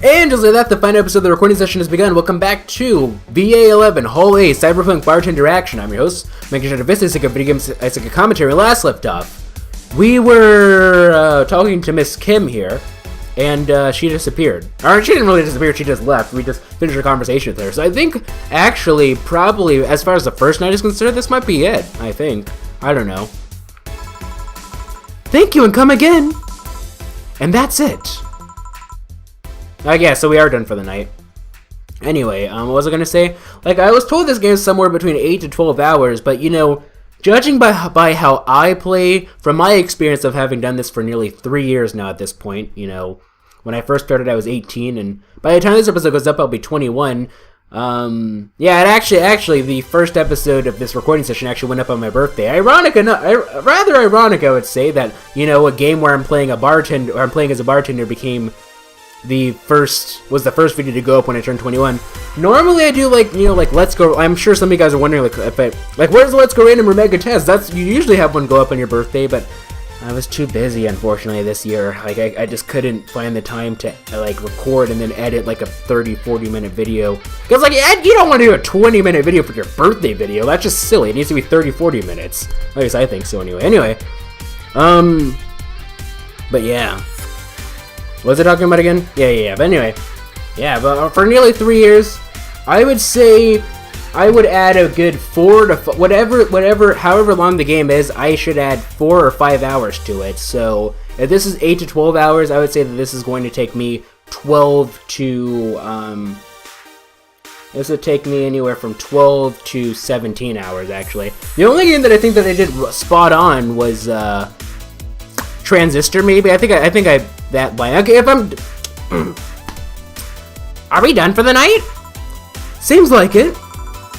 And just like that, the final episode of the recording session has begun. Welcome back to VA-11, Hall A, Cyberpunk Bartender Action. I'm your host, MegaShadowFist. Sukeban Games, Ysbryd commentary. Last left off, we were talking to Miss Kim here, and she disappeared. Or she didn't really disappear, she just left. We just finished our conversation with her. So I think, actually, probably, as far as the first night is concerned, this might be it, I think. I don't know. Thank you and come again! And that's it. Yeah, so we are done for the night. Anyway, what was I gonna say? Like, I was told this game is somewhere between 8 to 12 hours, but, you know, judging by how I play, from my experience of having done this for nearly 3 years now at this point, you know, when I first started I was 18, and by the time this episode goes up, I'll be 21. Yeah, it actually, the first episode of this recording session actually went up on my birthday. Ironic enough, rather ironic, I would say, that, you know, a game where I'm playing as a bartender became the first video to go up when I turned 21. Normally I do, like, you know, like Let's Go. I'm sure some of you guys are wondering, like, where's the Let's Go Random or Mega Test? You usually have one go up on your birthday, but I was too busy, unfortunately, this year. Like, I just couldn't find the time to, like, record and then edit, like, a 30-40 minute video. Because, like, you don't want to do a 20-minute video for your birthday video. That's just silly. It needs to be 30-40 minutes. At least I think so, anyway. But yeah. What was I talking about again? Yeah. But anyway, yeah. But for nearly 3 years, I would say I would add a good 4 to however long the game is. I should add 4 or 5 hours to it. So if this is 8 to 12 hours, I would say that this is going to take me 12 to This would take me anywhere from 12 to 17 hours. Actually, the only game that I think that I did spot on was Transistor. Maybe I think I that line. Okay, if I'm... Are we done for the night? Seems like it.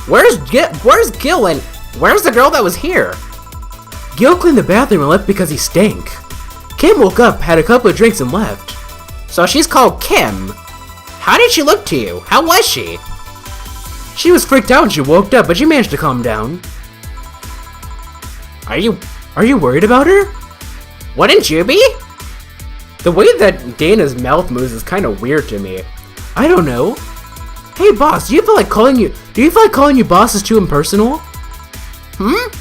Where's Gil and where's the girl that was here? Gil cleaned the bathroom and left because he stank. Kim woke up, had a couple of drinks and left. So she's called Kim. How did she look to you? How was she? She was freaked out when she woke up, but she managed to calm down. Are you worried about her? Wouldn't you be? The way that Dana's mouth moves is kind of weird to me. I don't know. Hey boss, do you feel like calling you boss is too impersonal?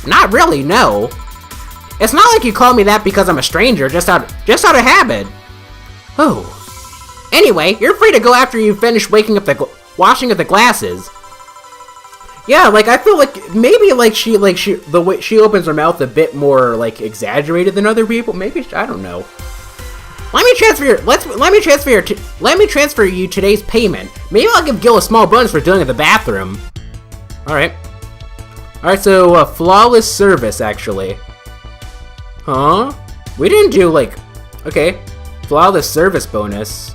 Not really, no. It's not like you call me that because I'm a stranger, just out of habit. Oh. Anyway, you're free to go after you finish washing up the glasses. Yeah, like, I feel like maybe like the way she opens her mouth a bit more like exaggerated than other people. Maybe, I don't know. Let me transfer you today's payment. Maybe I'll give Gil a small bonus for dealing at the bathroom. Alright, so flawless service, actually. Huh? We didn't do, like, okay, flawless service bonus.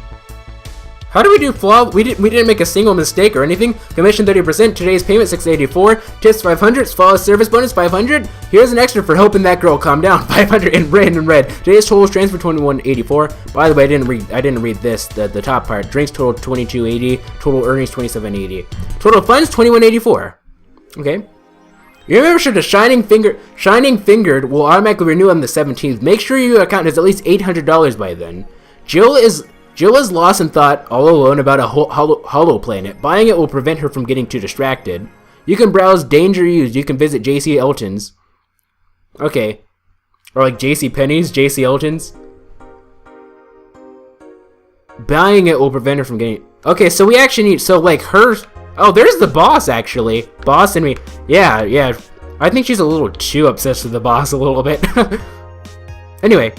How do we do we didn't make a single mistake or anything. Commission 30%, today's payment 684, tips 500, flawless service bonus 500. Here's an extra for helping that girl calm down, 500 in red. Today's total transfer 2184. By the way, I didn't read this, the top part. Drinks total 2280, total earnings 2780. Total funds 2184. Okay. Your membership to Shining Fingered will automatically renew on the 17th. Make sure your account has at least $800 by then. Jill is lost in thought, all alone, about a hollow planet. Buying it will prevent her from getting too distracted. You can browse Danger Used. You can visit J.C. Elton's. Okay. Or like J.C. Penney's, J.C. Elton's. Buying it will prevent her from getting... Okay, so we actually need... So, like, her... Oh, there's the boss, actually. Boss and me... Yeah. I think she's a little too obsessed with the boss a little bit. Anyway...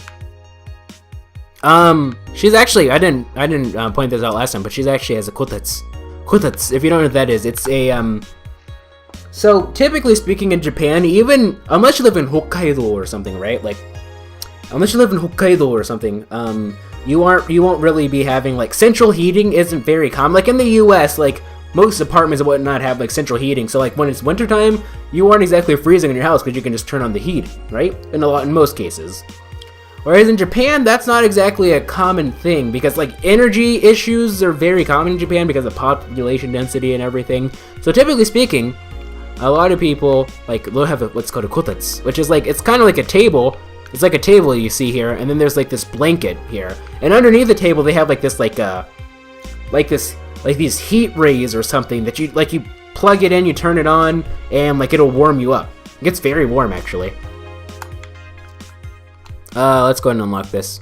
she's actually, I didn't point this out last time, but she's actually has a kotetsu. Kotetsu, if you don't know what that is, it's a, so typically speaking in Japan, even, unless you live in Hokkaido or something, right? Like, unless you live in Hokkaido or something, you won't really be having, like, central heating isn't very common. Like, in the US, like, most apartments and whatnot have, like, central heating, so, like, when it's wintertime, you aren't exactly freezing in your house because you can just turn on the heat, right? In most cases. Whereas in Japan, that's not exactly a common thing, because, like, energy issues are very common in Japan because of population density and everything. So typically speaking, a lot of people, like, they'll have what's called a kotetsu, which is, like, it's kind of like a table. It's like a table you see here, and then there's, like, this blanket here. And underneath the table, they have, like, this, like, like these heat rays or something that you plug it in, you turn it on, and like it'll warm you up. It gets very warm actually. Let's go ahead and unlock this.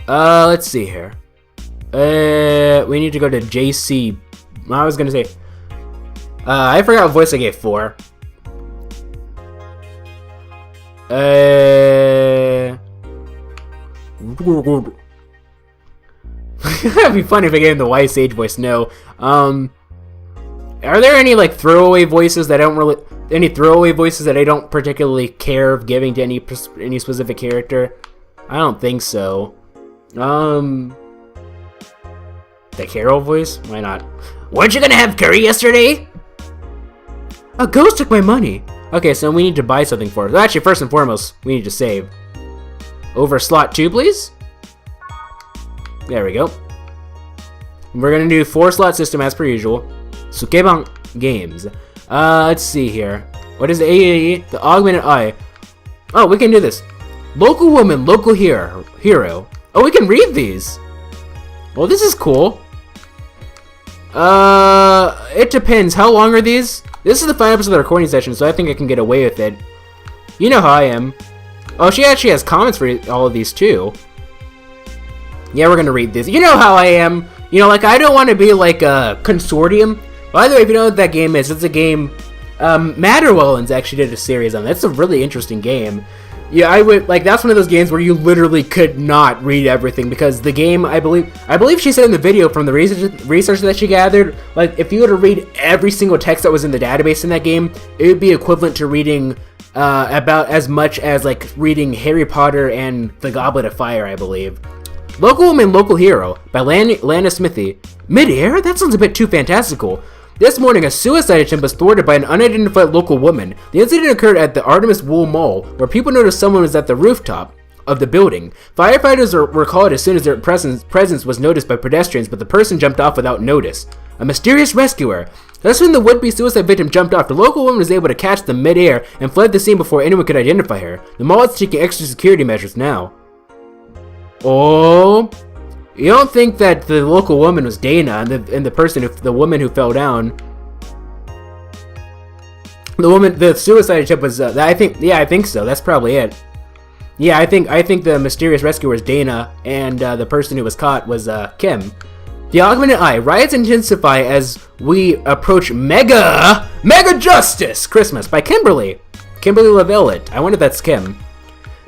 Let's see here. We need to go to JC. I was gonna say. I forgot what voice I gave 4. It'd be funny if I gave him the Wise Sage voice. No. Are there any like throwaway voices that I don't really? Any throwaway voices that I don't particularly care of giving to any specific character? I don't think so. The Carol voice? Why not? Weren't you gonna have curry yesterday? A ghost took my money. Okay, so we need to buy something for it. Well, actually, first and foremost, we need to save. Over slot 2, please. There we go. We're gonna do 4-slot system as per usual. Sukeban Games. Let's see here. What is the AAE? The augmented eye. Oh, we can do this. Local woman, local hero. Oh, we can read these. Well, this is cool. It depends. How long are these? This is the final episode of the recording session, so I think I can get away with it. You know how I am. Oh, she actually has comments for all of these, too. Yeah, we're gonna read this. You know how I am. You know, like, I don't want to be like a consortium. By the way, if you know what that game is, it's a game, Matterwellens actually did a series on. That's a really interesting game. Yeah, I would, like, that's one of those games where you literally could not read everything, because the game, I believe she said in the video from the research that she gathered, like, if you were to read every single text that was in the database in that game, it would be equivalent to reading, about as much as, like, reading Harry Potter and The Goblet of Fire, I believe. Local Woman, Local Hero, by Lana Smithy. Mid-air? That sounds a bit too fantastical. This morning, a suicide attempt was thwarted by an unidentified local woman. The incident occurred at the Artemis Wool Mall, where people noticed someone was at the rooftop of the building. Firefighters were called as soon as their presence was noticed by pedestrians, but the person jumped off without notice. A mysterious rescuer. That's when the would-be suicide victim jumped off. The local woman was able to catch them mid-air and fled the scene before anyone could identify her. The mall is taking extra security measures now. Oh... You don't think that the local woman was Dana and the woman who fell down? The suicide attempt was. I think so. That's probably it. Yeah, I think the mysterious rescuer was Dana, and the person who was caught was Kim. The augmented eye. Riots intensify as we approach Mega Justice Christmas by Kimberly Lavellette. I wonder if that's Kim.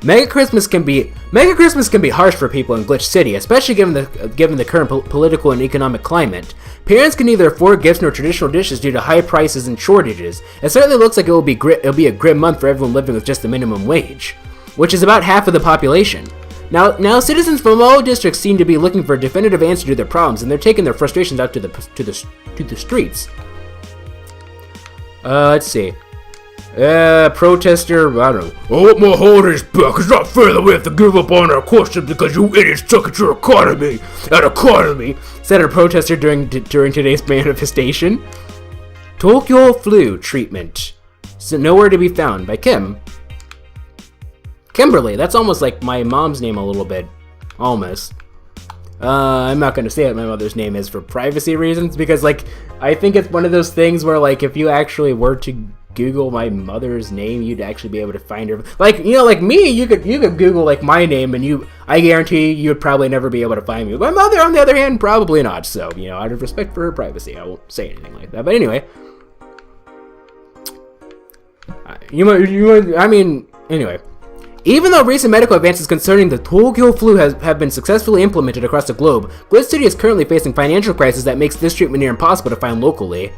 Mega Christmas can be harsh for people in Glitch City, especially given the current political and economic climate. Parents can neither afford gifts nor traditional dishes due to high prices and shortages. It certainly looks like it'll be a grim month for everyone living with just the minimum wage, which is about half of the population. Now citizens from all districts seem to be looking for a definitive answer to their problems, and they're taking their frustrations out to the streets. Let's see. Protester, I don't know. I want my holidays back. It's not fair that we have to give up on our questions because you idiots took at your economy. Said a protester during today's manifestation. Tokyo flu treatment. So nowhere to be found by Kimberly. That's almost like my mom's name a little bit. Almost. I'm not gonna say what my mother's name is for privacy reasons, because like I think it's one of those things where like if you actually were to Google my mother's name, you'd actually be able to find her. Like, you know, like me, you could Google like my name, and I guarantee you'd probably never be able to find me. My mother, on the other hand, probably not. So, you know, out of respect for her privacy, I won't say anything like that. But anyway, anyway. Even though recent medical advances concerning the Tokyo flu have been successfully implemented across the globe, Glitch City is currently facing financial crisis that makes this treatment near impossible to find locally.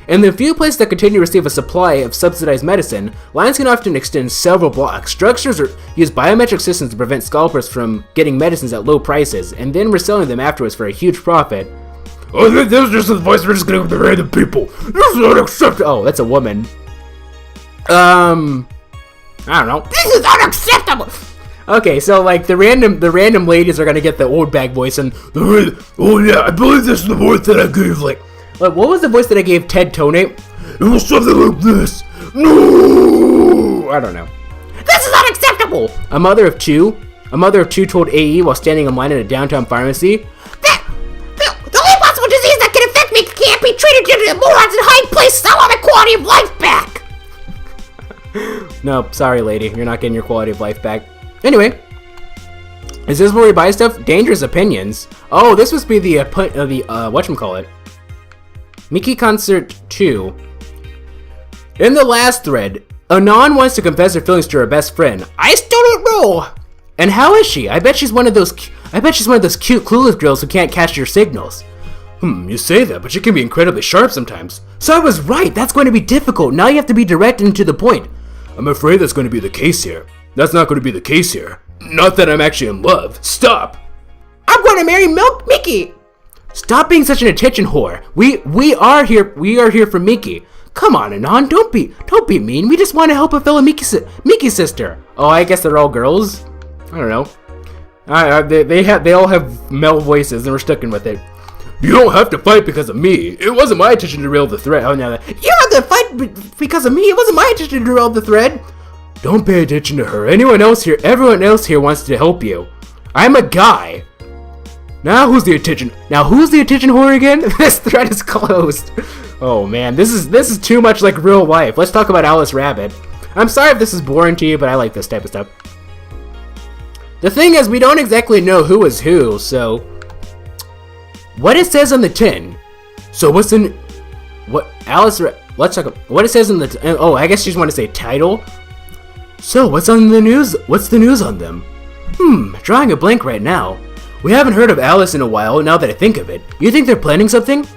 In the few places that continue to receive a supply of subsidized medicine, lines can often extend several blocks. Structures use biometric systems to prevent scalpers from getting medicines at low prices, and then reselling them afterwards for a huge profit. Oh, this is just the voice we're just gonna give to random people. This is unacceptable. Oh, that's a woman. I don't know. This is unacceptable. Okay, so like the random ladies are gonna get the old bag voice, and oh yeah, I believe this is the voice that I gave like what was the voice that I gave Ted Tonate? It was something like this. No, I don't know. This is unacceptable. A mother of two told AE while standing in line at a downtown pharmacy. can't be treated to the morons in high places. I want my quality of life back. No, sorry, lady. You're not getting your quality of life back. Anyway, is this where we buy stuff? Dangerous opinions. Oh, this must be the whatchamacallit. Mickey Concert 2. In the last thread, Anon wants to confess her feelings to her best friend. I still don't know. And how is she? I bet she's one of those cute, clueless girls who can't catch your signals. You say that, but she can be incredibly sharp sometimes. So I was right. That's going to be difficult. Now you have to be direct and to the point. I'm afraid that's going to be the case here. That's not going to be the case here. Not that I'm actually in love. Stop. I'm going to marry Mickey. Stop being such an attention whore. We are here for Mickey. Come on, Anon, don't be mean. We just want to help a fellow Mickey sister. Oh, I guess they're all girls. I don't know. They all have male voices, and we're sticking with it. You don't have to fight because of me. It wasn't my intention to derail the thread. Oh no, you have to fight because of me. It wasn't my intention to derail the thread. Don't pay attention to her. Everyone else here wants to help you. I'm a guy. Now who's the attention whore again? This thread is closed. Oh man, this is too much like real life. Let's talk about Alice Rabbit. I'm sorry if this is boring to you, but I like this type of stuff. The thing is, we don't exactly know who is who, so what it says on the tin. So what's in what Alice? Let's talk about what it says in the. Oh, I guess you just want to say title. So what's on the news? What's the news on them? Drawing a blank right now. We haven't heard of Alice in a while. Now that I think of it, you think they're planning something?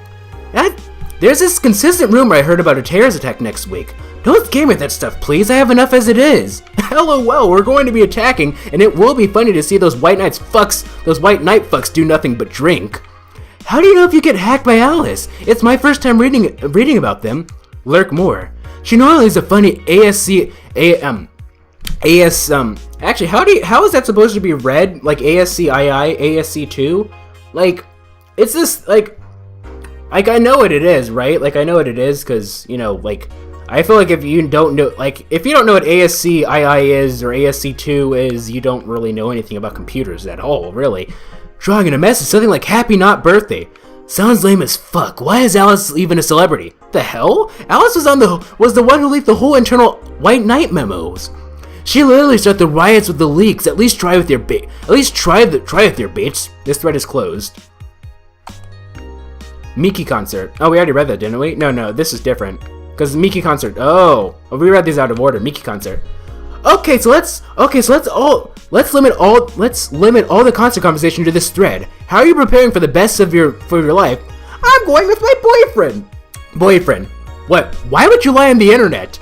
There's this consistent rumor I heard about a terrorist attack next week. Don't scare me with that stuff, please. I have enough as it is. LOL, we're going to be attacking, and it will be funny to see those white knight fucks do nothing but drink. How do you know if you get hacked by Alice? It's my first time reading about them. Lurk more. She normally is a funny actually, how is that supposed to be read? Like ASCII, ASC2? Like, it's this, like, I know what it is, right? Like, I know what it is, because, you know, like, I feel like if you don't know what ASCII is, or ASC2 is, you don't really know anything about computers at all, really. Drawing in a message, something like Happy Not Birthday. Sounds lame as fuck. Why is Alice even a celebrity? The hell? Alice was the one who leaked the whole internal White Knight memos. She literally started the riots with the leaks. At least try with your bait. At least try with your baits. This thread is closed. Mickey Concert. Oh, we already read that, didn't we? No, this is different. Because Mickey Concert. Oh, we read these out of order. Mickey Concert. Okay, so let's limit all the concert conversation to this thread. How are you preparing for the best of your life? I'm going with my boyfriend. What? Why would you lie on the internet?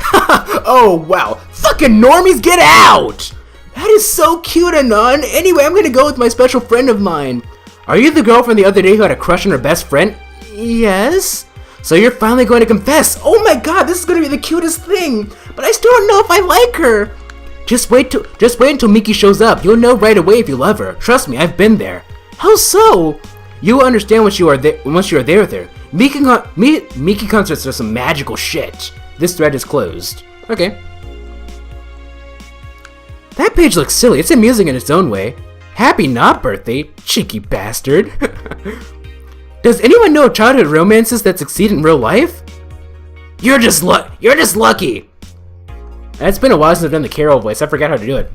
Oh wow. Fucking normies, get out! That is so cute, Anon. Anyway, I'm gonna go with my special friend of mine. Are you the girl from the other day who had a crush on her best friend? Yes. So you're finally going to confess. Oh my god, this is gonna be the cutest thing. But I still don't know if I like her. Just wait until Mickey shows up. You'll know right away if you love her. Trust me, I've been there. How so? You will understand once you are there with her. Mickey concerts are some magical shit. This thread is closed. Okay. That page looks silly. It's amusing in its own way. Happy Not Birthday, cheeky bastard. Does anyone know of childhood romances that succeed in real life? You're just lucky. It's been a while since I've done the Carol voice. I forgot how to do it.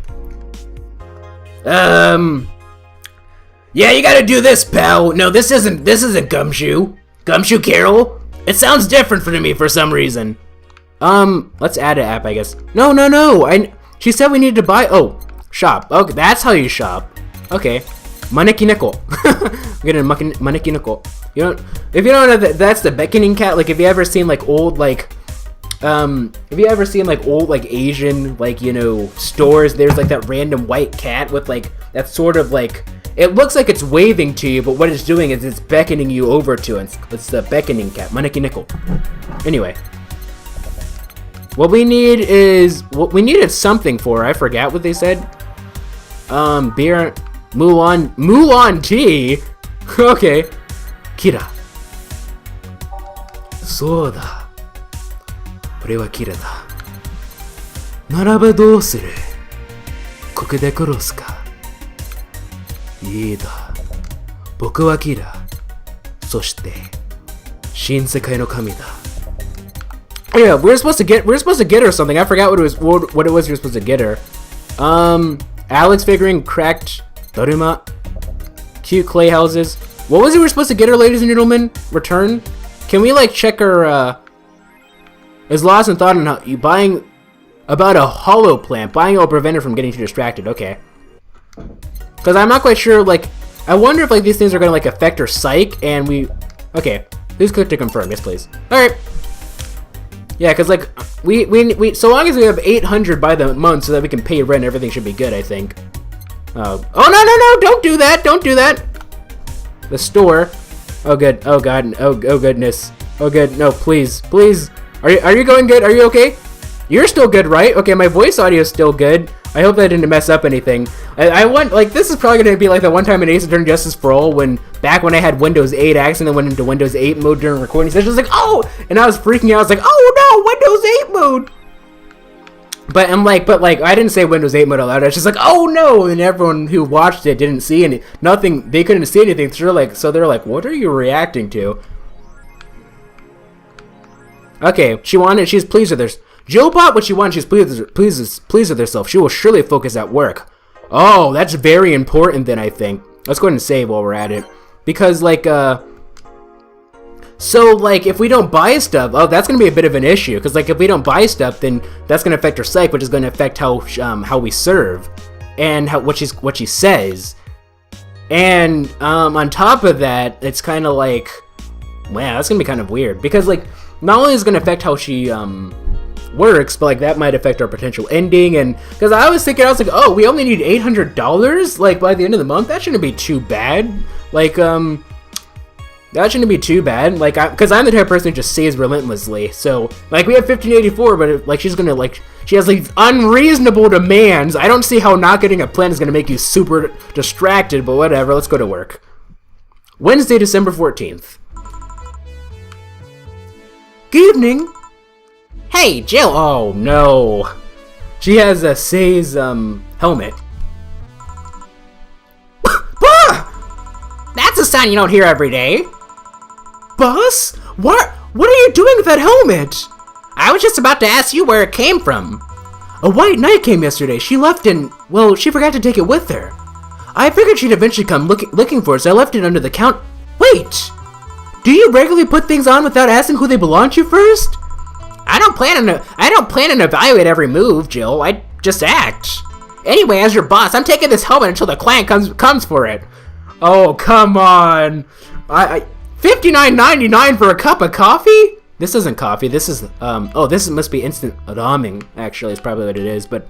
Yeah, you gotta do this, pal. No, this isn't Gumshoe. Gumshoe Carol? It sounds different for me for some reason. Let's add an app, I guess. No. She said we needed to buy. Oh, shop. Okay, that's how you shop. Okay. Maneki Nickel. I'm getting a Maneki Nickel. If you don't know that's the beckoning cat. Like, if you ever seen like old Asian, like, you know, stores, there's like that random white cat with like that sort of like, it looks like it's waving to you, but what it's doing is it's beckoning you over to it. It's the beckoning cat, Maneki Nickel. Anyway, what we needed something for. I forgot what they said. Beer, Mulan tea. Okay, Kira. Soda. これはキラだ。ならばどうする？ここで殺すか？いいだ。僕はキラ。そして Shinsekai no kami da. Yeah, we were supposed to get her something. I forgot what it was we were supposed to get her. Alex figuring, cracked Daruma, cute clay houses. What was it we were supposed to get her, ladies and gentlemen? Return? Can we like check her is lost in thought on how you buying about a hollow plant. Buying it will prevent her from getting too distracted. Okay. Because I'm not quite sure, like, I wonder if like these things are gonna like affect her psyche and we okay. Please click to confirm. Yes, please. Alright. Yeah, because, like, we so long as we have 800 by the month so that we can pay rent, everything should be good, I think. Oh, no, don't do that, don't do that! The store. Oh, good, oh, God, oh, goodness. Oh, good, no, please, please. Are you going good? Are you okay? You're still good, right? Okay, my voice audio is still good. I hope that didn't mess up anything. I want, like, this is probably going to be like the one time in Ace Attorney Justice for All back when I had Windows 8, I accidentally went into Windows 8 mode during recording sessions. Like, oh! And I was freaking out. I was like, oh no, Windows 8 mode! But I'm like, I didn't say Windows 8 mode out loud. I was just like, oh no! And everyone who watched it didn't see nothing. They couldn't see anything. So they're like, what are you reacting to? Okay, she's pleased with her. Jill bought what she wanted. She's pleased with herself. She will surely focus at work. Oh, that's very important then, I think. Let's go ahead and save while we're at it. Because, like, so, like, if we don't buy stuff, oh, that's going to be a bit of an issue. Because, like, if we don't buy stuff, then that's going to affect her psyche, which is going to affect how we serve. And what she says. And, on top of that, it's kind of like, wow, that's going to be kind of weird. Because, like, not only is it going to affect how she, works, but like that might affect our potential ending. And because I was like, oh, we only need $800 like by the end of the month. That shouldn't be too bad. Like that shouldn't be too bad. Like because I'm the type of person who just saves relentlessly. So like we have 1584, but like she's gonna like she has like unreasonable demands. I don't see how not getting a plan is gonna make you super distracted. But whatever. Let's go to work. Wednesday, December 14th. Good evening. Hey, Jill! Oh, no. She has a Say's, helmet. Bah! That's a sound you don't hear every day. Boss? What are you doing with that helmet? I was just about to ask you where it came from. A white knight came yesterday. She left and, well, she forgot to take it with her. I figured she'd eventually come looking for it, so I left it under the count. Wait! Do you regularly put things on without asking who they belong to first? I don't plan to evaluate every move, Jill. I just act. Anyway, as your boss, I'm taking this helmet until the client comes for it. Oh, come on. I $59.99 for a cup of coffee? This isn't coffee. This is oh, this must be instant ramen. Actually, is probably what it is. But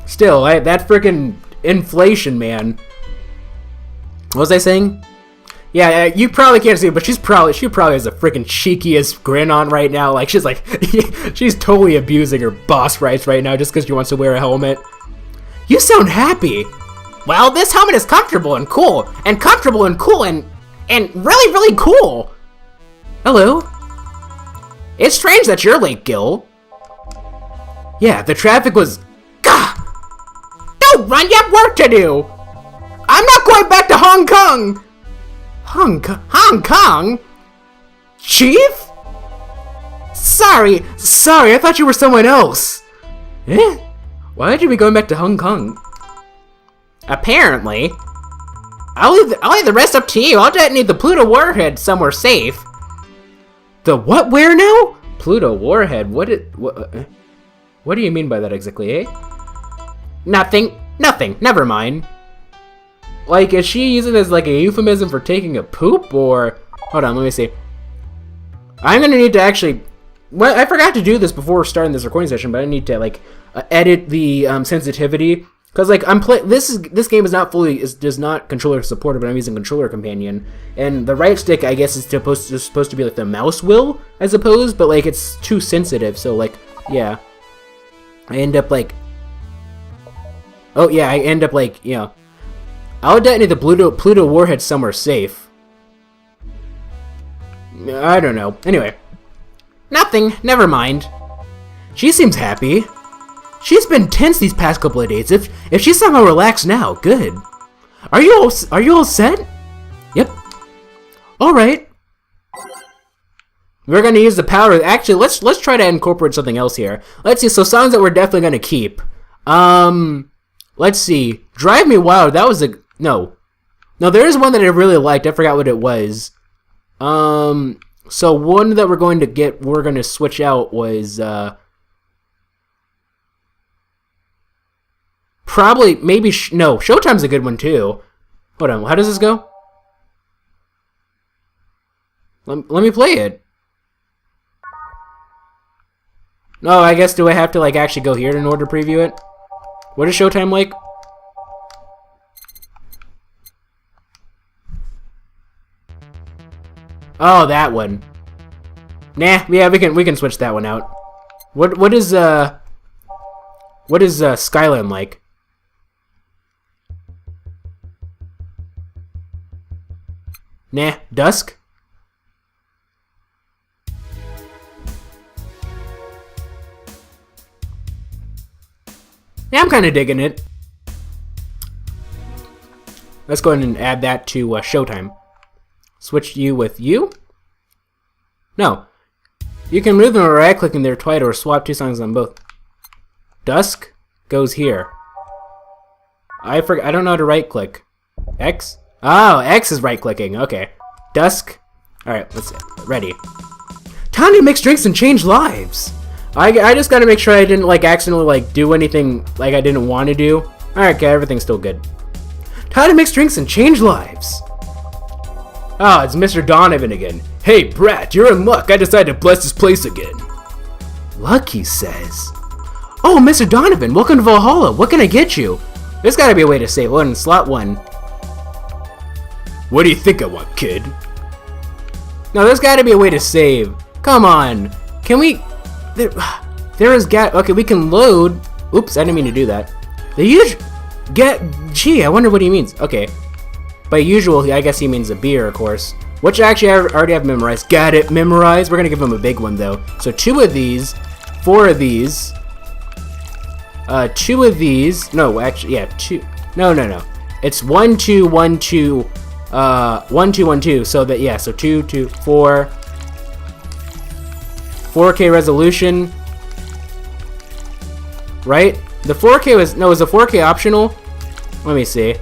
still, that freaking inflation, man. What was I saying? Yeah, you probably can't see it, but she probably has the freaking cheekiest grin on right now. Like, she's like, she's totally abusing her boss rights right now just because she wants to wear a helmet. You sound happy. Well, this helmet is comfortable and cool, and really, really cool. Hello. It's strange that you're late, Gil. Yeah, the traffic was... Gah! Don't run, you have work to do! I'm not going back to Hong Kong! Hong Kong? Chief? Sorry, I thought you were someone else. Eh? Why would you be going back to Hong Kong? Apparently. I'll leave the rest up to you. I'll detonate the Pluto warhead somewhere safe. The what where now? Pluto warhead? What do you mean by that exactly, eh? Nothing, never mind. Like, is she using it as like a euphemism for taking a poop, or... Hold on, let me see. I'm gonna need to actually... Well, I forgot to do this before starting this recording session, but I need to, like, edit the sensitivity. Because, like, this game is not controller supported, but I'm using controller companion. And the right stick, I guess, is supposed to be like the mouse wheel, I suppose, but, like, it's too sensitive, so, like, yeah. I end up, like... Oh, yeah, you know... I'll detonate the Pluto warhead somewhere safe. I don't know. Anyway. Nothing. Never mind. She seems happy. She's been tense these past couple of days. If she's somehow relaxed now, good. Are you all set? Yep. Alright. We're gonna use the power. Actually, let's try to incorporate something else here. Let's see. So songs that we're definitely gonna keep. Let's see. Drive Me Wild. That was a no. No, there is one that I really liked. I forgot what it was. So one that we're going to switch out was probably maybe no. Showtime's a good one too. Hold on. How does this go? Let me play it. No, I guess do I have to like actually go here in order to preview it? What is Showtime like? Oh, that one. Nah, yeah, we can switch that one out. What is Skyline like? Nah, Dusk. Yeah, I'm kind of digging it. Let's go ahead and add that to Showtime. Switch you with you? No. You can move them by right-clicking there twice or swap two songs on both. Dusk goes here. I don't know how to right-click. X? Oh, X is right-clicking. Okay. Dusk. Alright, let's see. Ready. Time to mix drinks and change lives! I just gotta make sure I didn't like accidentally like do anything like I didn't want to do. Alright, okay, everything's still good. Time to mix drinks and change lives! Oh, it's Mr. Donovan again. Hey, Brat, you're in luck. I decided to bless this place again. Luck, he says. Oh, Mr. Donovan, welcome to Vallhalla. What can I get you? There's gotta be a way to save one. Slot 1. What do you think I want, kid? No, there's gotta be a way to save. Come on. Can we... There is okay, we can load... Oops, I didn't mean to do that. The usual... Gee, I wonder what he means. Okay. By usual, I guess he means a beer, of course. Which actually I already have memorized. Got it, memorized. We're gonna give him a big one, though. So 2 of these. 4 of these. 2 of these. No, actually, yeah, 2. No. It's 1, 2, 1, 2. 1, 2, 1, 2. So that, yeah, so 2, 2, 4. 4K resolution. Right? The 4K was... No, is the 4K optional? Let me see.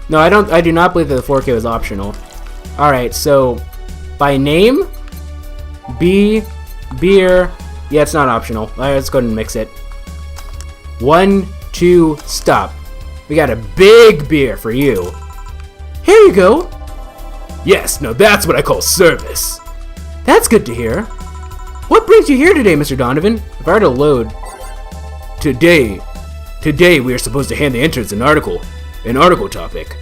No, I do not believe that the 4K was optional. Alright, so... By name? Beer... Yeah, it's not optional. Alright, let's go ahead and mix it. 1, 2, stop. We got a big beer for you. Here you go. Yes, now that's what I call service. That's good to hear. What brings you here today, Mr. Donovan? If I were to load... Today we are supposed to hand the interns an article topic.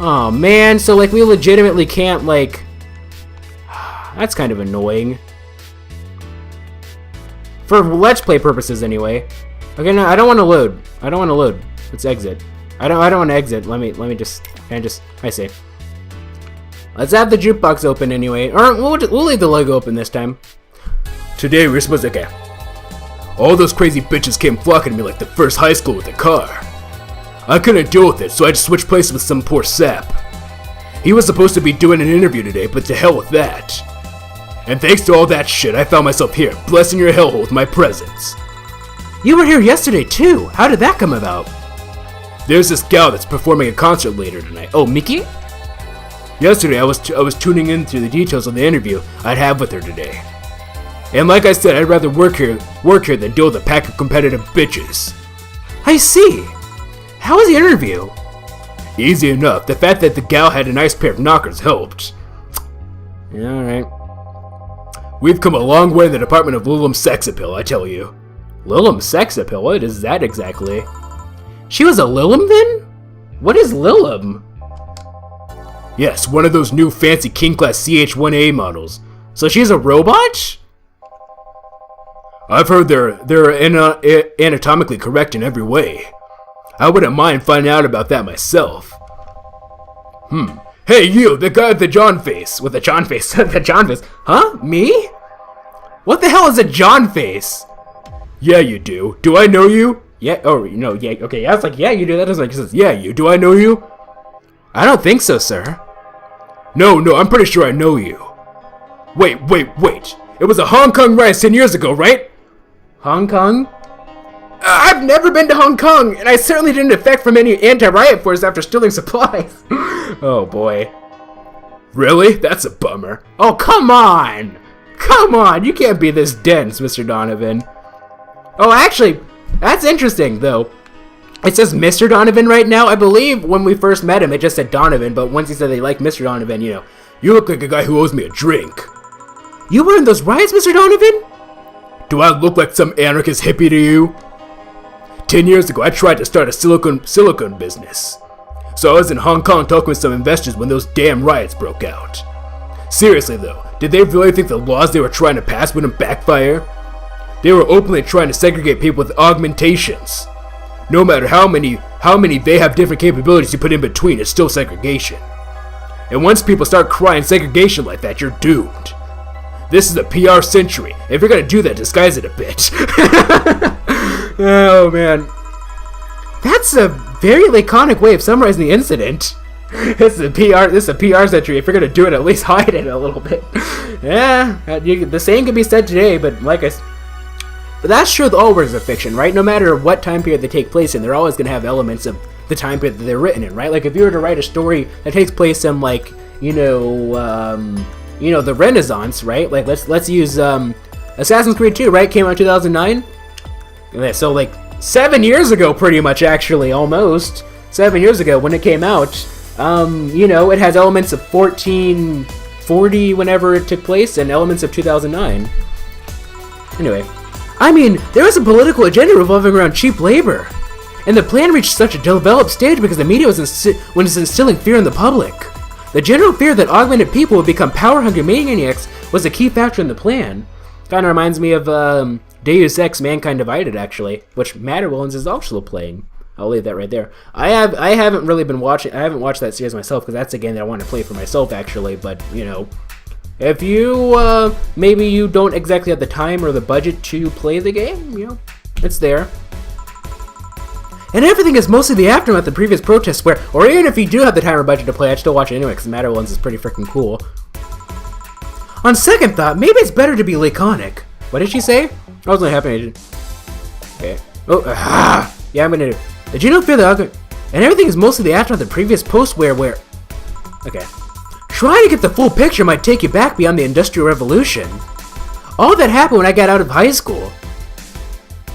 Oh man, so like we legitimately can't like... That's kind of annoying. For Let's Play purposes anyway. Okay, no, I don't want to load. Let's exit. I don't want to exit. Let me just... I see. Let's have the jukebox open anyway. Or we'll leave the logo open this time. Today we're supposed to... Okay. All those crazy bitches came flocking to me like the first high school with a car. I couldn't deal with it, so I just switched places with some poor sap. He was supposed to be doing an interview today, but to hell with that. And thanks to all that shit, I found myself here, blessing your hellhole with my presence. You were here yesterday too. How did that come about? There's this gal that's performing a concert later tonight. Oh, Mickey? Yesterday I was tuning into the details of the interview I'd have with her today. And like I said, I'd rather work here than deal with a pack of competitive bitches. I see. How was the interview? Easy enough. The fact that the gal had a nice pair of knockers helped. Yeah, alright. We've come a long way in the department of Lilum Sex Appeal, I tell you. Lilum Sex Appeal? What is that exactly? She was a Lilum then? What is Lilum? Yes, one of those new fancy King Class CH-1A models. So she's a robot? I've heard they're anatomically correct in every way. I wouldn't mind finding out about that myself. Hey you, the guy with the John face. With the John face. The John face. Huh? Me? What the hell is a John face? Yeah, you do. Do I know you? Yeah, oh, no, yeah, okay, yeah, it's like, yeah, you do. That doesn't make sense. Yeah, you. Do I know you? I don't think so, sir. No, I'm pretty sure I know you. Wait. It was a Hong Kong rise 10 years ago, right? Hong Kong? I've never been to Hong Kong, and I certainly didn't defect from any anti-riot force after stealing supplies. Oh boy. Really? That's a bummer. Oh, come on! Come on, you can't be this dense, Mr. Donovan. Oh, actually, that's interesting, though. It says Mr. Donovan right now. I believe when we first met him, it just said Donovan, but once he said they liked Mr. Donovan, you know, you look like a guy who owes me a drink. You were in those riots, Mr. Donovan? Do I look like some anarchist hippie to you? 10 years ago, I tried to start a silicone business. So I was in Hong Kong talking with some investors when those damn riots broke out. Seriously though, did they really think the laws they were trying to pass wouldn't backfire? They were openly trying to segregate people with augmentations. No matter how many they have different capabilities you put in between, it's still segregation. And once people start crying segregation like that, you're doomed. This is a PR century. If you're gonna do that, disguise it a bit. Oh man. That's a very laconic way of summarizing the incident. This is a PR century. If you're gonna do it, at least hide it a little bit. Yeah, the same can be said today, but but that's true with all works of fiction, right? No matter what time period they take place in, they're always gonna have elements of the time period that they're written in, right? Like if you were to write a story that takes place in like, the Renaissance, right? Like let's use Assassin's Creed 2, right? Came out in 2009. So like 7 years ago, pretty much, actually, almost 7 years ago when it came out. It has elements of 1440 whenever it took place, and elements of 2009. Anyway, I mean, there was a political agenda revolving around cheap labor, and the plan reached such a developed stage because the media was instilling fear in the public. The general fear that augmented people would become power-hungry maniacs was a key factor in the plan. Kind of reminds me of Deus Ex: Mankind Divided, actually, which Matt Willens is also playing. I'll leave that right there. I haven't really been watching. I haven't watched that series myself because that's a game that I want to play for myself, actually. But if you maybe you don't exactly have the time or the budget to play the game, it's there. And everything is mostly the aftermath of the previous protests or even if you do have the time or budget to play, I'd still watch it anyway because Matt Willens is pretty freaking cool. On second thought, maybe it's better to be laconic. What did she say? I wasn't happy. Okay. Oh, yeah, I'm gonna do. Did you know fear the argument? And everything is mostly the aftermath of the previous post where. Okay. Trying to get the full picture might take you back beyond the Industrial Revolution. All that happened when I got out of high school.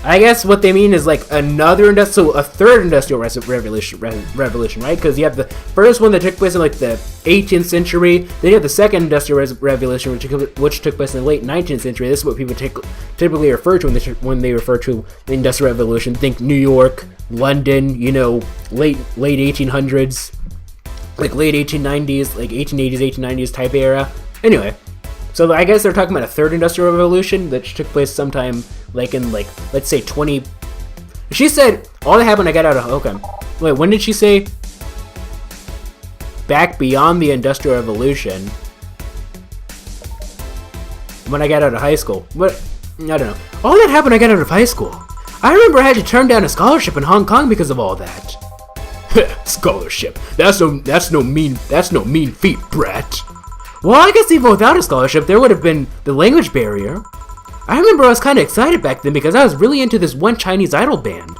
I guess what they mean is like a third industrial revolution, right? Because you have the first one that took place in like the 18th century, then you have the second industrial revolution, which took place in the late 19th century. This is what people typically refer to when they refer to the industrial revolution. Think New York, London, late 1800s, like late 1890s, like 1880s, 1890s type era. Anyway. So I guess they're talking about a third industrial revolution that took place sometime let's say 20. She said all that happened when I got out of. Okay, wait, when did she say? Back beyond the industrial revolution. When I got out of high school. What? I don't know. All that happened when I got out of high school. I remember I had to turn down a scholarship in Hong Kong because of all that. Scholarship. That's no mean feat, brat. Well, I guess even without a scholarship, there would have been the language barrier. I remember I was kind of excited back then because I was really into this one Chinese idol band.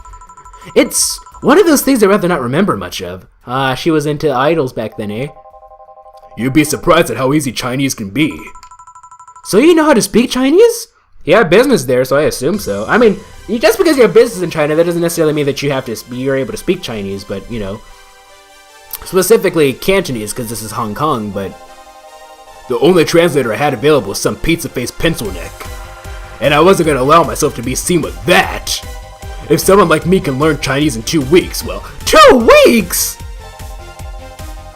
It's one of those things I'd rather not remember much of. She was into idols back then, eh? You'd be surprised at how easy Chinese can be. So you know how to speak Chinese? You have business there, so I assume so. I mean, just because you have business in China, that doesn't necessarily mean that you're able to speak Chinese, but, specifically Cantonese, because this is Hong Kong, but the only translator I had available was some pizza-faced pencil neck. And I wasn't going to allow myself to be seen with that. If someone like me can learn Chinese in 2 weeks, well, 2 weeks?!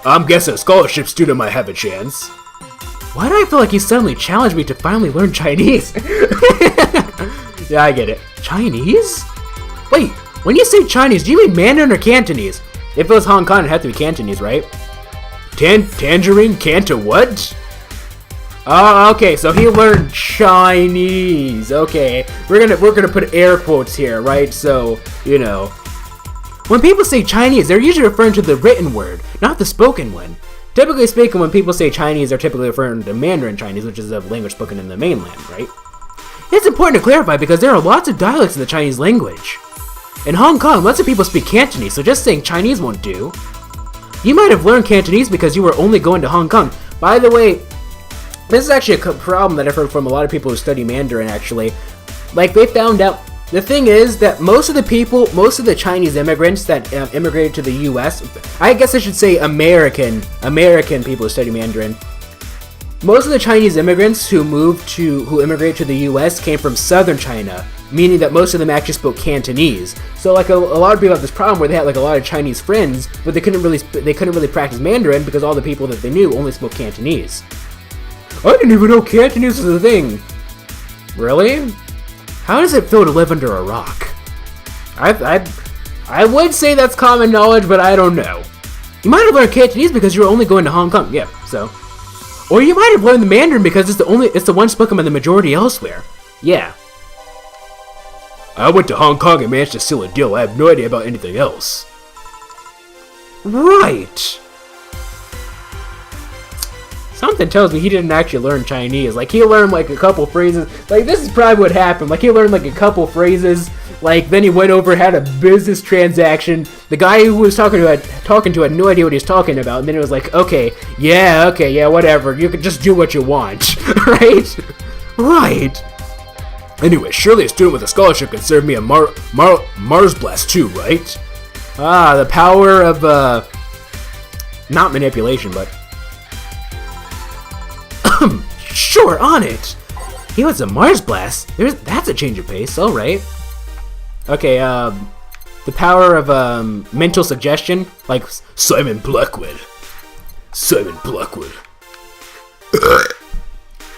I'm guessing a scholarship student might have a chance. Why do I feel like you suddenly challenged me to finally learn Chinese? Yeah, I get it. Chinese? Wait, when you say Chinese, do you mean Mandarin or Cantonese? If it was Hong Kong, it'd have to be Cantonese, right? Tangerine? Canto what? Oh, okay, so he learned Chinese. Okay, we're gonna put air quotes here, right? So, when people say Chinese, they're usually referring to the written word, not the spoken one. typically speaking, when people say Chinese, they're typically referring to Mandarin Chinese, which is a language spoken in the mainland, right? It's important to clarify because there are lots of dialects in the Chinese language. In Hong Kong, lots of people speak Cantonese, so just saying Chinese won't do. You might have learned Cantonese because you were only going to Hong Kong. By the way, this is actually a problem that I've heard from a lot of people who study Mandarin, actually. Like, they found out, the thing is that most of the Chinese immigrants that immigrated to the US, I guess I should say American people who study Mandarin, most of the Chinese immigrants who immigrated to the US came from southern China, meaning that most of them actually spoke Cantonese. So like a lot of people have this problem where they had like a lot of Chinese friends, but they couldn't really practice Mandarin because all the people that they knew only spoke Cantonese. I didn't even know Cantonese was a thing. Really? How does it feel to live under a rock? I would say that's common knowledge, but I don't know. You might have learned Cantonese because you were only going to Hong Kong. Yeah, so. Or you might have learned the Mandarin because it's the one spoken by the majority elsewhere. Yeah. I went to Hong Kong and managed to seal a deal. I have no idea about anything else. Right. Something tells me he didn't actually learn Chinese. Like, he learned, like, a couple phrases. Like, this is probably what happened. Like, he learned, like, a couple phrases. Like, then he went over, had a business transaction. The guy who was talking to had no idea what he was talking about. And then it was like, okay, yeah, whatever. You can just do what you want. Right? Right. Anyway, surely a student with a scholarship can serve me a Mars Blast too, right? Ah, the power of, not manipulation, but... Sure, on it! He wants a Mars Blast? That's a change of pace, alright. Okay, the power of, mental suggestion, like Simon Blackwood. Simon Blackwood.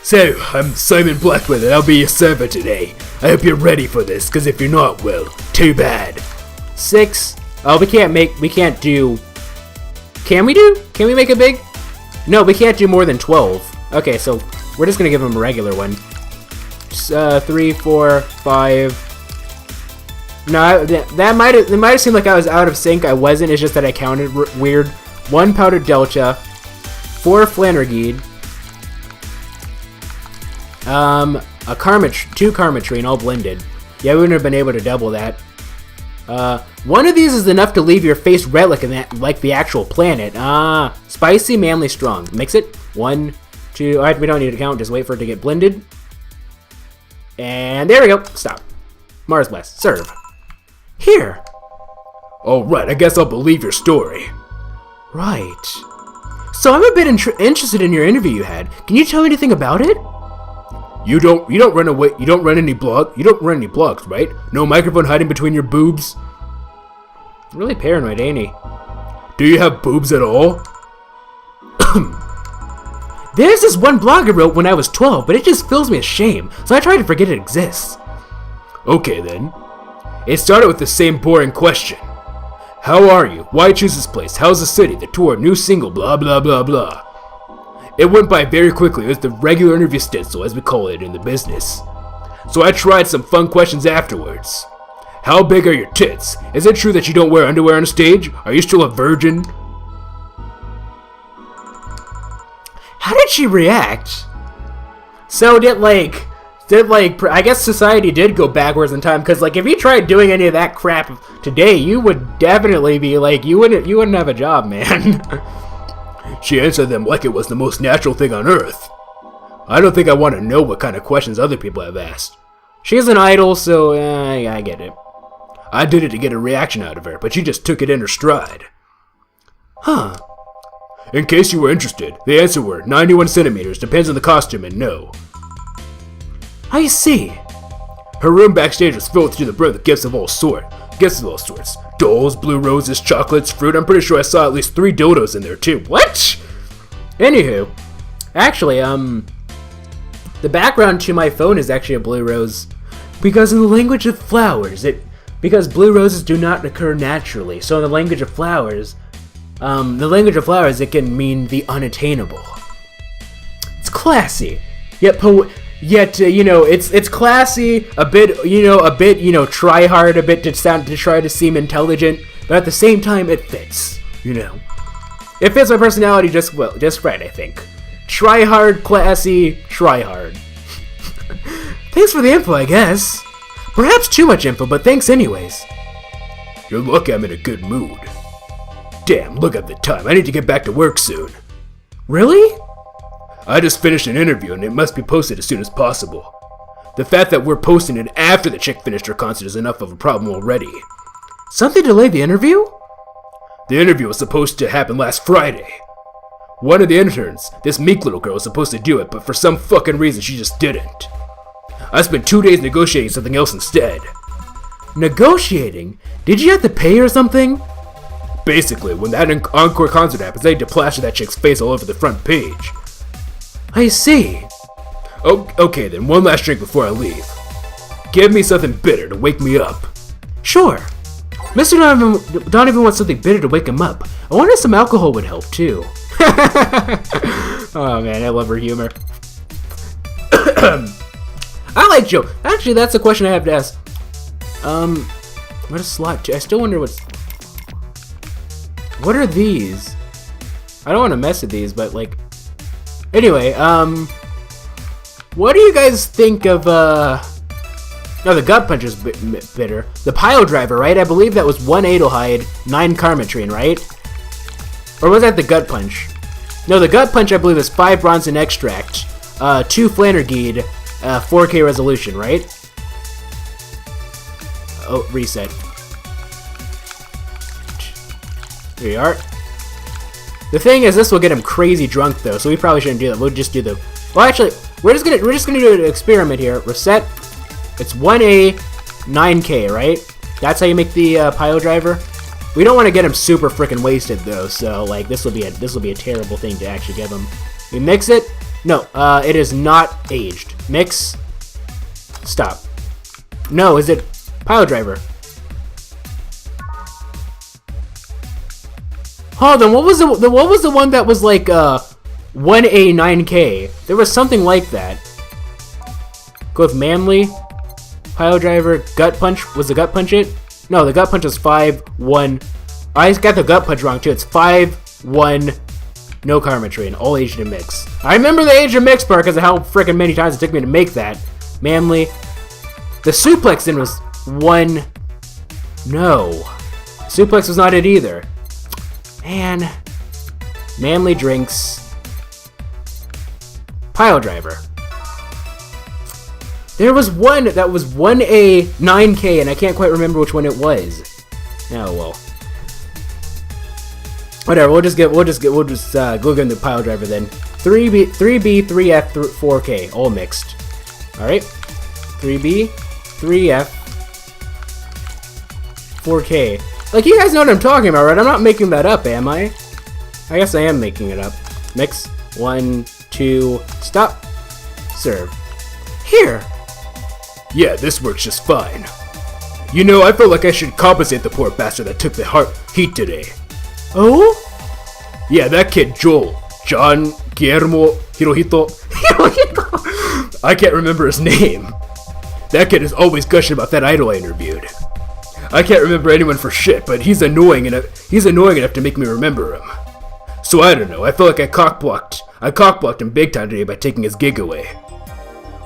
So, I'm Simon Blackwood and I'll be your server today. I hope you're ready for this, because if you're not, well, too bad. 6. Oh, we can't do... Can we make it big? No, we can't do more than 12. Okay, so we're just gonna give him a regular one. 3, 4, 5. No, it might have seemed like I was out of sync. I wasn't. It's just that I counted weird. 1 powdered delta, 4 Flannergeed, 2 Karmatrine, all blended. Yeah, we wouldn't have been able to double that. One of these is enough to leave your face red like the actual planet. Spicy, manly, strong. Mix it. 1, 2. Alright, we don't need to count. Just wait for it to get blended. And there we go. Stop. Mars Blast. Serve. Here. Alright, I guess I'll believe your story. Right. So I'm a bit interested in your interview you had. Can you tell me anything about it? You don't run away. You don't run any blogs, right? No microphone hiding between your boobs. Really paranoid, ain't he? Do you have boobs at all? There's this one blog I wrote when I was 12, but it just fills me with shame, so I try to forget it exists. Okay then. It started with the same boring question. How are you? Why choose this place? How's the city? The tour? New single? Blah blah blah blah. It went by very quickly. It was the regular interview stencil, as we call it in the business. So I tried some fun questions afterwards. How big are your tits? Is it true that you don't wear underwear on stage? Are you still a virgin? How did she react? So I guess society did go backwards in time, because like if you tried doing any of that crap today, you would definitely be like, you wouldn't have a job, man. She answered them like it was the most natural thing on earth. I don't think I want to know what kind of questions other people have asked. She's an idol, so I get it. I did it to get a reaction out of her, but she just took it in her stride. Huh. In case you were interested, the answer were 91 centimeters, depends on the costume, and no. I see. Her room backstage was filled to the brim with gifts of all sorts. Dolls, blue roses, chocolates, fruit. I'm pretty sure I saw at least 3 dildos in there too. What? Anywho, actually, the background to my phone is actually a blue rose. Because in the language of flowers, because blue roses do not occur naturally. So in the language of flowers, it can mean the unattainable. It's classy, yet it's classy, a bit, try hard, a bit to try to seem intelligent, but at the same time, it fits, It fits my personality just right, I think. Try hard, classy, try hard. Thanks for the info, I guess. Perhaps too much info, but thanks anyways. You're lucky I'm in a good mood. Damn, look at the time. I need to get back to work soon. Really? I just finished an interview and it must be posted as soon as possible. The fact that we're posting it after the chick finished her concert is enough of a problem already. Something delayed the interview? The interview was supposed to happen last Friday. One of the interns, this meek little girl, was supposed to do it, but for some fucking reason she just didn't. I spent 2 days negotiating something else instead. Negotiating? Did you have to pay or something? Basically, when that encore concert happens, they need to plaster that chick's face all over the front page. I see. Oh, okay then, one last drink before I leave. Give me something bitter to wake me up. Sure. Mr. Donovan wants something bitter to wake him up. I wonder if some alcohol would help too. Oh man, I love her humor. I like Joe. Actually, that's a question I have to ask. What is slot 2? I still wonder what are these? I don't want to mess with these, but like, anyway, what do you guys think of, no, the gut punch is bitter. The pile driver, right? I believe that was 1 Adelhyde, 9 Karmatrine, right? Or was that the gut punch? No, the gut punch I believe is 5 Bronson extract, 2 Flannergeed, 4K resolution, right? Oh, reset. Here you are. The thing is, this will get him crazy drunk though, so we probably shouldn't do that. We'll just do the. Well, actually, we're just gonna do an experiment here. Reset. It's 1A, 9K, right? That's how you make the pile driver. We don't want to get him super freaking wasted though, so like this will be a terrible thing to actually give him. We mix it. No, it is not aged. Mix. Stop. No, is it pile driver? Oh, then what was the one that was like 1A 9K? There was something like that. Go with manly, pile driver, gut punch. Was the gut punch it? No, the gut punch was 5-1. I got the gut punch wrong too. It's 5-1. No Karmatrine, all aged and mix. I remember the aged and mix part because of how freaking many times it took me to make that. Manly. The suplex then was 1. No, suplex was not it either. Man, manly drinks. Pile driver. There was one that was 1A 9K, and I can't quite remember which one it was. Oh well. Whatever. We'll just go get the pile driver then. 3B, 3F, 4K, all mixed. All right. 3B, 3F, 4K. Like, you guys know what I'm talking about, right? I'm not making that up, am I? I guess I am making it up. Mix. 1, 2, stop. Serve. Here. Yeah, this works just fine. You know, I felt like I should compensate the poor bastard that took the heat today. Oh? Yeah, that kid Joel. John Guillermo Hirohito. I can't remember his name. That kid is always gushing about that idol I interviewed. I can't remember anyone for shit, but he's annoying enough to make me remember him. So I don't know, I felt like I cockblocked him big time today by taking his gig away.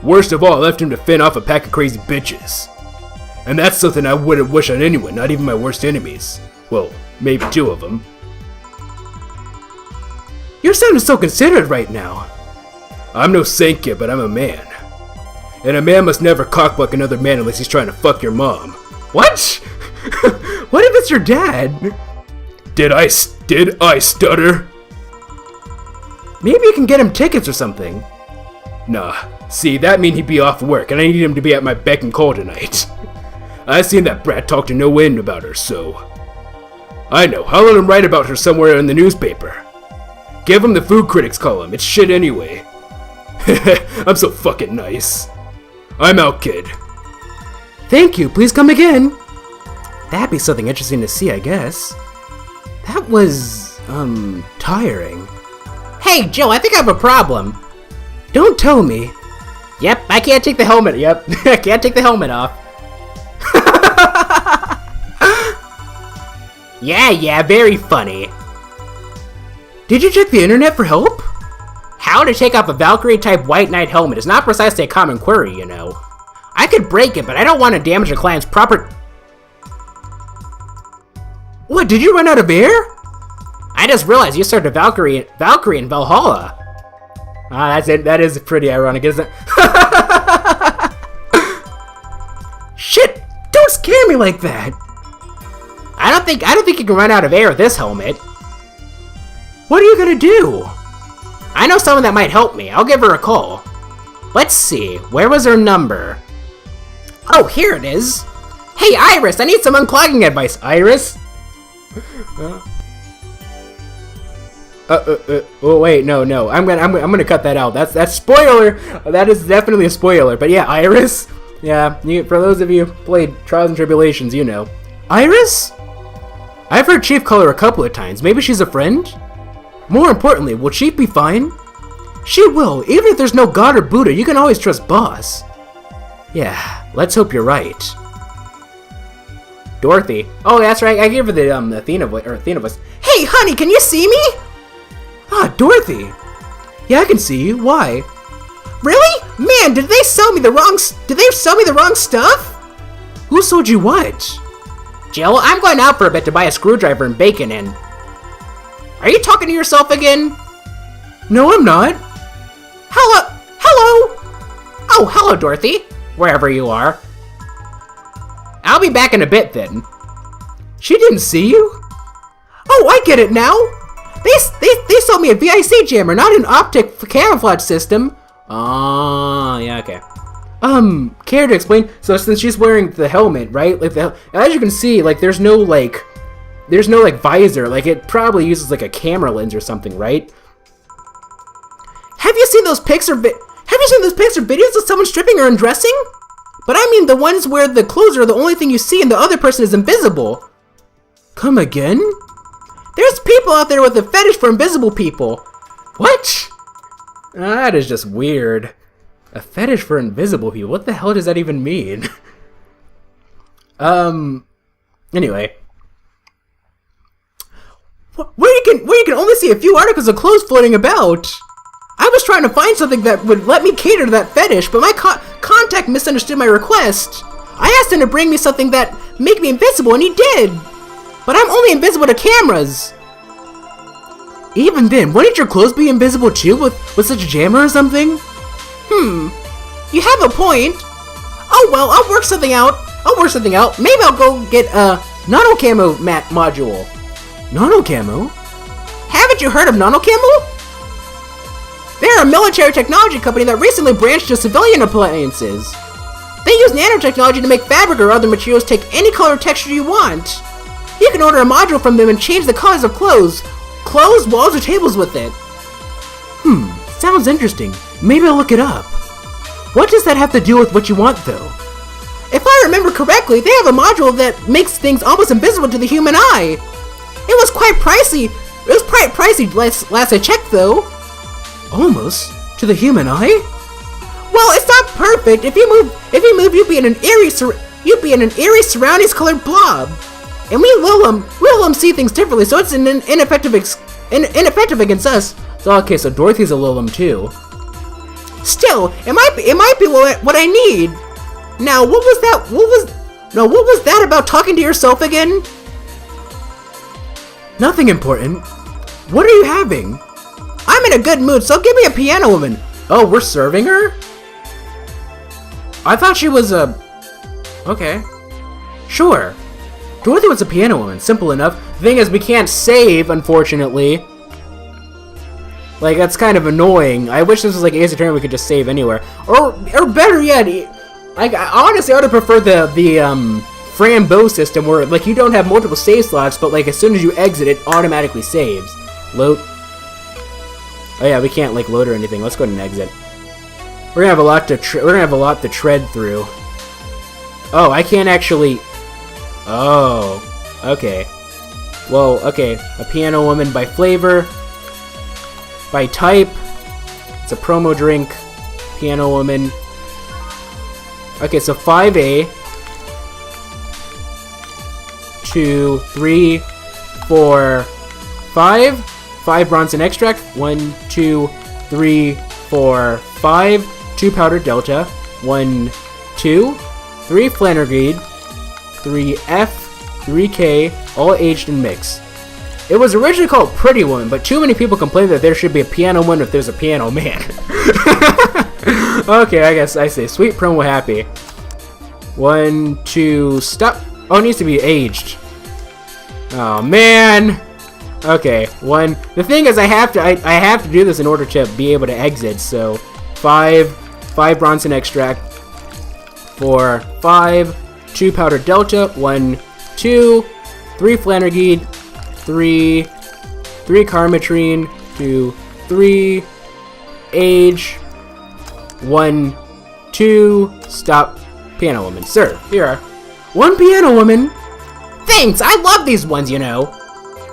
Worst of all, I left him to fend off a pack of crazy bitches. And that's something I wouldn't wish on anyone, not even my worst enemies. Well, maybe 2 of them. You're sounding so considerate right now. I'm no saint kid, but I'm a man. And a man must never cockblock another man unless he's trying to fuck your mom. What? What if it's your dad? Did I stutter? Maybe you can get him tickets or something. Nah, see, that mean he'd be off work, and I need him to be at my beck and call tonight. I seen that brat talk to no end about her, so... I know, I'll let him write about her somewhere in the newspaper. Give him the food critics column, it's shit anyway. I'm so fucking nice. I'm out, kid. Thank you, please come again. That'd be something interesting to see, I guess. That was, tiring. Hey, Joe, I think I have a problem. Don't tell me. Yep, I can't take the helmet. Yep, I can't take the helmet off. Yeah, very funny. Did you check the internet for help? How to take off a Valkyrie-type White Knight helmet is not precisely a common query, you know. I could break it, but I don't want to damage a client's proper... What, did you run out of air? I just realized you started Valkyrie in Vallhalla. Ah, that's it. That is pretty ironic, isn't it? Shit! Don't scare me like that! I don't think you can run out of air with this helmet. What are you gonna do? I know someone that might help me. I'll give her a call. Let's see. Where was her number? Oh, here it is. Hey, Iris, I need some unclogging advice. Iris? Oh wait, no. I'm gonna cut that out. That's spoiler. That is definitely a spoiler. But yeah, Iris. Yeah, for those of you who played Trials and Tribulations, you know. Iris? I've heard Chief call her a couple of times. Maybe she's a friend? More importantly, will Chief be fine? She will. Even if there's no God or Buddha, you can always trust Boss. Yeah, let's hope you're right. Dorothy. Oh, that's right. I gave her the Athena voice. Hey, honey, can you see me? Ah, Dorothy. Yeah, I can see you. Why? Really? Man, did they sell me the wrong stuff? Who sold you what? Jill, I'm going out for a bit to buy a screwdriver and bacon in. Are you talking to yourself again? No, I'm not. Hello? Oh, hello, Dorothy. Wherever you are. I'll be back in a bit then. She didn't see you? Oh, I get it now. They sold me a VIC jammer, not an optic camouflage system. Oh, yeah, okay. Care to explain? So since she's wearing the helmet, right? Like as you can see, like there's no visor. Like it probably uses like a camera lens or something, right? Have you seen those pics or videos of someone stripping or undressing? But I mean the ones where the clothes are the only thing you see and the other person is invisible. Come again? There's people out there with a fetish for invisible people. What? That is just weird. A fetish for invisible people. What the hell does that even mean? Anyway. Where you can only see a few articles of clothes floating about. I was trying to find something that would let me cater to that fetish, but my contact misunderstood my request. I asked him to bring me something that make me invisible, and he did. But I'm only invisible to cameras. Even then, wouldn't your clothes be invisible too with such a jammer or something? You have a point. Oh well, I'll work something out. Maybe I'll go get a nano camo module. Nano camo? Haven't you heard of nano camo? They're a military technology company that recently branched to civilian appliances. They use nanotechnology to make fabric or other materials take any color or texture you want. You can order a module from them and change the colors of clothes, walls, or tables with it. Sounds interesting. Maybe I'll look it up. What does that have to do with what you want, though? If I remember correctly, they have a module that makes things almost invisible to the human eye. It was quite pricey. Last I checked, though. Almost to the human eye? Well, it's not perfect. If you move, you'd be in an eerie surroundings colored blob. And we Lilum see things differently, so it's ineffective against us. So okay, so Dorothy's a Lilum too. Still, it might be what I need. Now, what was that about talking to yourself again? Nothing important. What are you having? I'm in a good mood, so give me a piano woman. Oh, we're serving her? I thought she was a... Okay. Sure. Dorothy wants a piano woman. Simple enough. The thing is, we can't save, unfortunately. Like, that's kind of annoying. I wish this was like Ace Attorney, we could just save anywhere. Or better yet, honestly, I would have preferred the Frambeau system where, like, you don't have multiple save slots, but, like, as soon as you exit, it automatically saves. Load. Oh yeah, we can't like load or anything. Let's go ahead and exit. We're gonna have a lot to tread through. Oh, I can't actually. Oh, okay. Well, okay. A piano woman by flavor, by type. It's a promo drink. Piano woman. Okay, so 5A. 2, 3, 4, 5. 5 Bronson Extract. 1, 2, 3, 4, 5. 2 Powdered Delta. 1, 2, 3 Flannergreed. 3 F, 3 K, all aged and mixed. It was originally called Pretty Woman, but too many people complained that there should be a piano woman if there's a piano man. Okay, I guess I say Sweet Promo Happy. 1, 2, stop. Oh, it needs to be aged. Oh man. Okay, 1. The thing is, I have to do this in order to be able to exit. So 5 Bronson Extract. 4, 5, 2 Powdered Delta. 1, 2, 3 Flannergreed. 3 Carmetrine, 2, 3, age, 1, 2, stop, Piano Woman. Sir, here are 1 Piano Woman. Thanks, I love these ones, you know.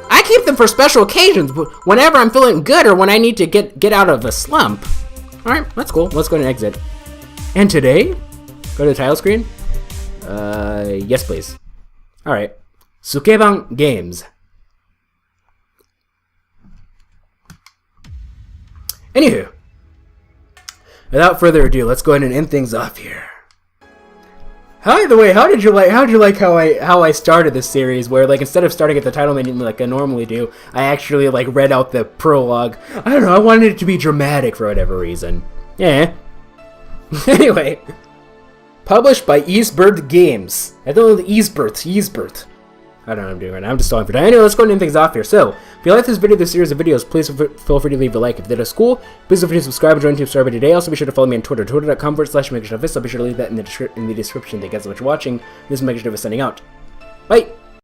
I keep them for special occasions, whenever I'm feeling good or when I need to get out of a slump. Alright, that's cool. Let's go and exit. And today, go to the title screen. Yes please. Alright. Sukeban Games. Anywho, without further ado, let's go ahead and end things off here. By the way, how did you like how I started this series, where like instead of starting at the title menu like I normally do, I actually like read out the prologue. I don't know, I wanted it to be dramatic for whatever reason. Yeah. Anyway, published by Ysbryd Games. I don't know the Ysbryd. I don't know what I'm doing right now. I'm just stalling for time. Anyway, let's go and end things off here. So, if you like this video, this series of videos, please feel free to leave a like. If that is cool, please feel free to subscribe and join Team Starby today. Also, be sure to follow me on Twitter, twitter.com/MegaShadowFist. I'll be sure to leave that in the description. Thank you guys so much for watching. This is MegaShadowFist signing out. Bye!